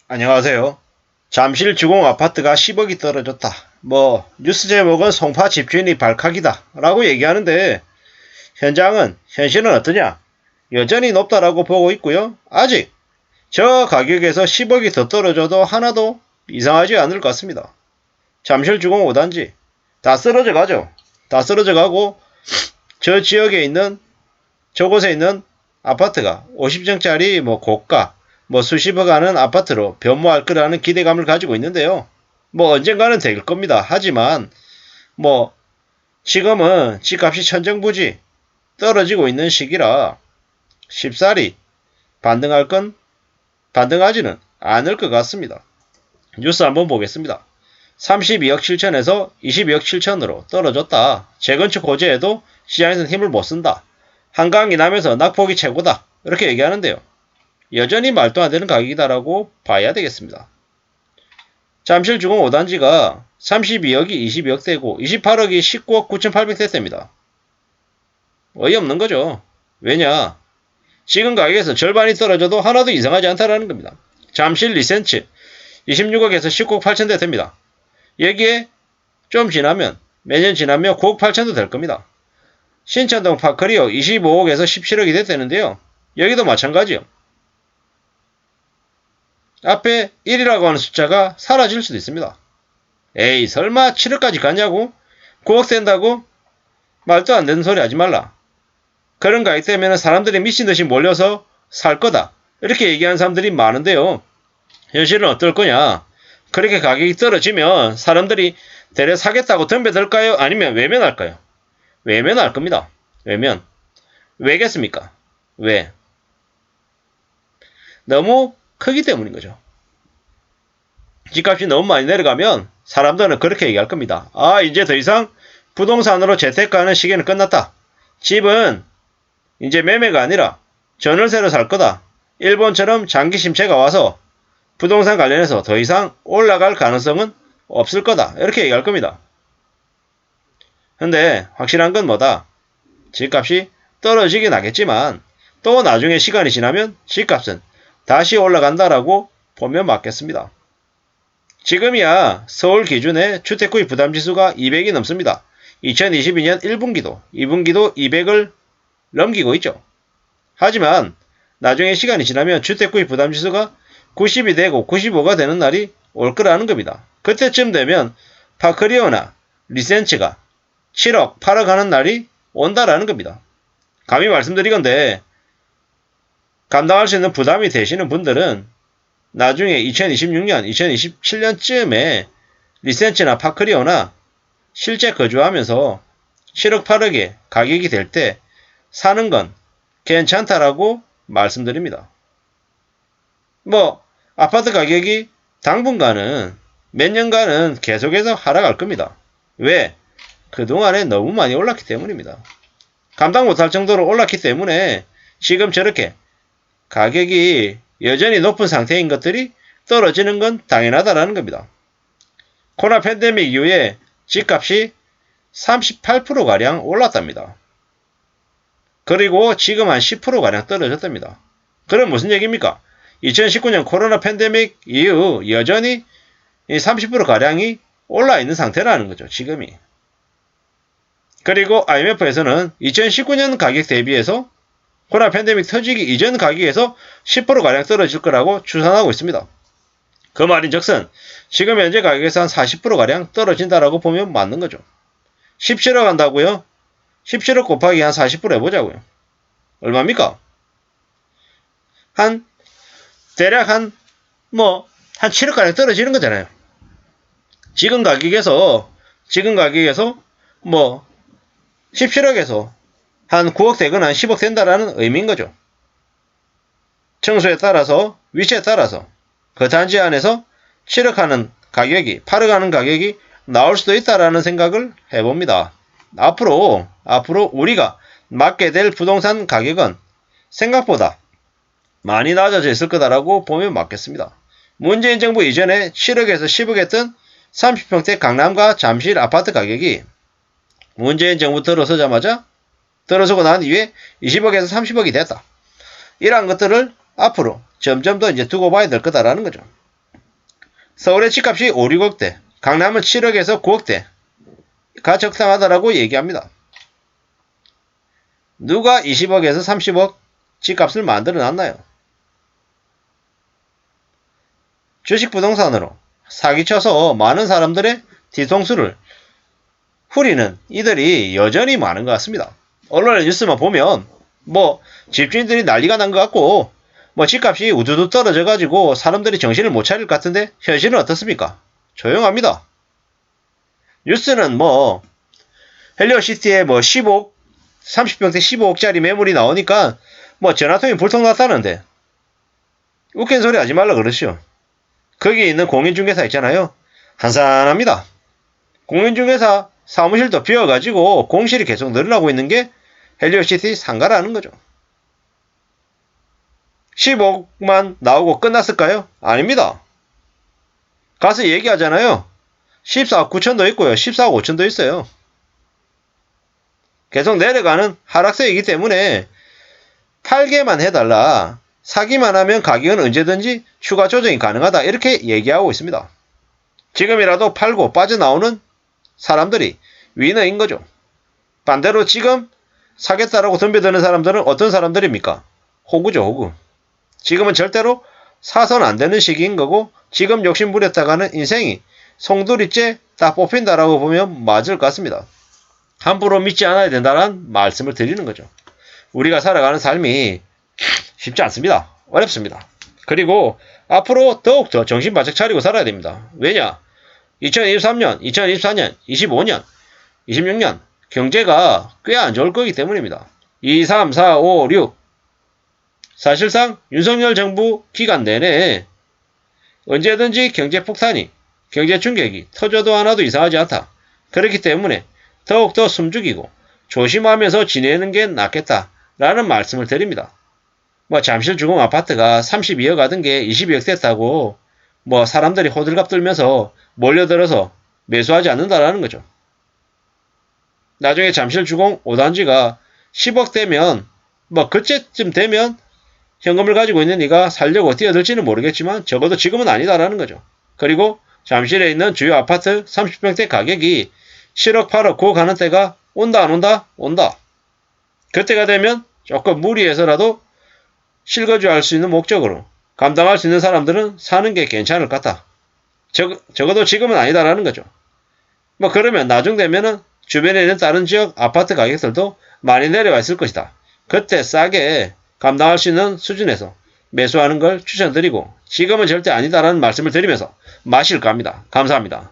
안녕하세요. 잠실 주공 아파트가 10억이 떨어졌다. 뉴스 제목은 송파 집주인이 발칵이다. 라고 얘기하는데, 현실은 어떠냐? 여전히 높다라고 보고 있고요. 아직 저 가격에서 10억이 더 떨어져도 하나도 이상하지 않을 것 같습니다. 잠실 주공 5단지. 다 쓰러져 가죠. 다 쓰러져 가고, 저 지역에 있는, 저곳에 있는 아파트가 50층짜리 고가, 수십억 하는 아파트로 변모할 거라는 기대감을 가지고 있는데요. 언젠가는 될 겁니다. 하지만 지금은 집값이 천정부지 떨어지고 있는 시기라 쉽사리 반등하지는 않을 것 같습니다. 뉴스 한번 보겠습니다. 32억 7천에서 22억 7천으로 떨어졌다. 재건축 호재에도 시장에서는 힘을 못 쓴다. 한강 이남에서 낙폭이 최고다. 이렇게 얘기하는데요. 여전히 말도 안 되는 가격이다라고 봐야 되겠습니다. 잠실 주공 5단지가 32억이 22억 대고 28억이 19억 9,800대 됩니다. 어이없는 거죠. 왜냐? 지금 가격에서 절반이 떨어져도 하나도 이상하지 않다라는 겁니다. 잠실 리센츠 26억에서 19억 8천대 됩니다. 여기에 좀 지나면 매년 지나면 9억 8천도 될 겁니다. 신천동 파크리오 25억에서 17억이 됐다는데요. 여기도 마찬가지요. 앞에 1이라고 하는 숫자가 사라질 수도 있습니다. 에이 설마 7억까지 갔냐고? 9억 된다고? 말도 안 되는 소리 하지 말라. 그런 가격 때문에 사람들이 미친듯이 몰려서 살 거다. 이렇게 얘기하는 사람들이 많은데요. 현실은 어떨 거냐? 그렇게 가격이 떨어지면 사람들이 대래 사겠다고 덤벼들까요? 아니면 외면할까요? 외면할 겁니다. 외면. 왜겠습니까? 왜? 너무 크기 때문인 거죠. 집값이 너무 많이 내려가면 사람들은 그렇게 얘기할 겁니다. 이제 더 이상 부동산으로 재테크하는 시기는 끝났다. 집은 이제 매매가 아니라 전월세로 살 거다. 일본처럼 장기 침체가 와서 부동산 관련해서 더 이상 올라갈 가능성은 없을 거다. 이렇게 얘기할 겁니다. 근데 확실한 건 뭐다? 집값이 떨어지긴 하겠지만 또 나중에 시간이 지나면 집값은 다시 올라간다라고 보면 맞겠습니다. 지금이야 서울 기준의 주택구입 부담지수가 200이 넘습니다. 2022년 1분기도, 2분기도 200을 넘기고 있죠. 하지만 나중에 시간이 지나면 주택구입 부담지수가 90이 되고 95가 되는 날이 올 거라는 겁니다. 그때쯤 되면 파크리오나 리센츠가 7억, 8억 하는 날이 온다라는 겁니다. 감히 말씀드리건데 감당할 수 있는 부담이 되시는 분들은 나중에 2026년, 2027년쯤에 리센츠나 파크리오나 실제 거주하면서 7억, 8억의 가격이 될 때 사는 건 괜찮다라고 말씀드립니다. 아파트 가격이 당분간은 몇 년간은 계속해서 하락할 겁니다. 왜? 그동안에 너무 많이 올랐기 때문입니다. 감당 못할 정도로 올랐기 때문에 지금 저렇게 가격이 여전히 높은 상태인 것들이 떨어지는 건 당연하다라는 겁니다. 코로나 팬데믹 이후에 집값이 38%가량 올랐답니다. 그리고 지금 한 10%가량 떨어졌답니다. 그럼 무슨 얘기입니까? 2019년 코로나 팬데믹 이후 여전히 30%가량이 올라있는 상태라는 거죠. 지금이. 그리고 IMF에서는 2019년 가격 대비해서 코로나 팬데믹 터지기 이전 가격에서 10%가량 떨어질 거라고 추산하고 있습니다. 그 말인즉슨 지금 현재 가격에서 한 40%가량 떨어진다라고 보면 맞는 거죠. 17억 한다고요? 17억 곱하기 한 40% 해보자고요. 얼마입니까? 대략 한 7억가량 떨어지는 거잖아요. 지금 가격에서 17억에서 한 9억 되거나 10억 된다라는 의미인 거죠. 층수에 따라서, 위치에 따라서 그 단지 안에서 7억 하는 가격이, 8억 하는 가격이 나올 수도 있다라는 생각을 해봅니다. 앞으로 우리가 맞게 될 부동산 가격은 생각보다 많이 낮아져 있을 거다라고 보면 맞겠습니다. 문재인 정부 이전에 7억에서 10억 했던 30평대 강남과 잠실 아파트 가격이 문재인 정부 들어서고 난 이후에 20억에서 30억이 됐다. 이러한 것들을 앞으로 점점 더 이제 두고 봐야 될 거다라는 거죠. 서울의 집값이 5, 6억대, 강남은 7억에서 9억대가 적당하다라고 얘기합니다. 누가 20억에서 30억 집값을 만들어 놨나요? 주식 부동산으로 사기쳐서 많은 사람들의 뒤통수를 후리는 이들이 여전히 많은 것 같습니다. 언론의 뉴스만 보면 집주인들이 난리가 난 것 같고 집값이 우두두 떨어져 가지고 사람들이 정신을 못 차릴 것 같은데 현실은 어떻습니까? 조용합니다. 뉴스는 헬리오시티에 15억 30평대 15억짜리 매물이 나오니까 전화통이 불통 났다는데 웃긴 소리 하지 말라 그러시오. 거기 있는 공인중개사 있잖아요. 한산합니다. 공인중개사 사무실도 비어가지고 공실이 계속 늘어나고 있는 게 헬리오시티 상가라는 거죠. 15억만 나오고 끝났을까요? 아닙니다. 가서 얘기하잖아요. 14억 9천도 있고요. 14억 5천도 있어요. 계속 내려가는 하락세이기 때문에 팔게만 해달라. 사기만 하면 가격은 언제든지 추가 조정이 가능하다. 이렇게 얘기하고 있습니다. 지금이라도 팔고 빠져나오는 사람들이 위너인 거죠. 반대로 지금 사겠다라고 덤벼드는 사람들은 어떤 사람들입니까? 호구죠, 호구. 지금은 절대로 사서는 안 되는 시기인 거고 지금 욕심 부렸다가는 인생이 송두리째 다 뽑힌다라고 보면 맞을 것 같습니다. 함부로 믿지 않아야 된다는 말씀을 드리는 거죠. 우리가 살아가는 삶이 쉽지 않습니다. 어렵습니다. 그리고 앞으로 더욱더 정신 바짝 차리고 살아야 됩니다. 왜냐? 2023년, 2024년, 25년, 26년 경제가 꽤 안 좋을 거기 때문입니다. 2, 3, 4, 5, 6 사실상 윤석열 정부 기간 내내 언제든지 경제 폭탄이, 경제 충격이 터져도 하나도 이상하지 않다. 그렇기 때문에 더욱더 숨죽이고 조심하면서 지내는 게 낫겠다라는 말씀을 드립니다. 잠실 주공 아파트가 32억 하던 게 22억 됐다고 사람들이 호들갑 떨면서 몰려들어서 매수하지 않는다라는 거죠. 나중에 잠실 주공 5단지가 10억 되면 그때쯤 되면 현금을 가지고 있는 네가 살려고 뛰어들지는 모르겠지만 적어도 지금은 아니다라는 거죠. 그리고 잠실에 있는 주요 아파트 30평대 가격이 7억 8억 9억 가는 때가 온다 안 온다? 온다. 그때가 되면 조금 무리해서라도 실거주할 수 있는 목적으로 감당할 수 있는 사람들은 사는 게 괜찮을 것 같다. 적어도 지금은 아니다라는 거죠. 그러면 나중 되면은 주변에 있는 다른 지역 아파트 가격들도 많이 내려와 있을 것이다. 그때 싸게 감당할 수 있는 수준에서 매수하는 걸 추천드리고 지금은 절대 아니다라는 말씀을 드리면서 마실까 합니다. 감사합니다.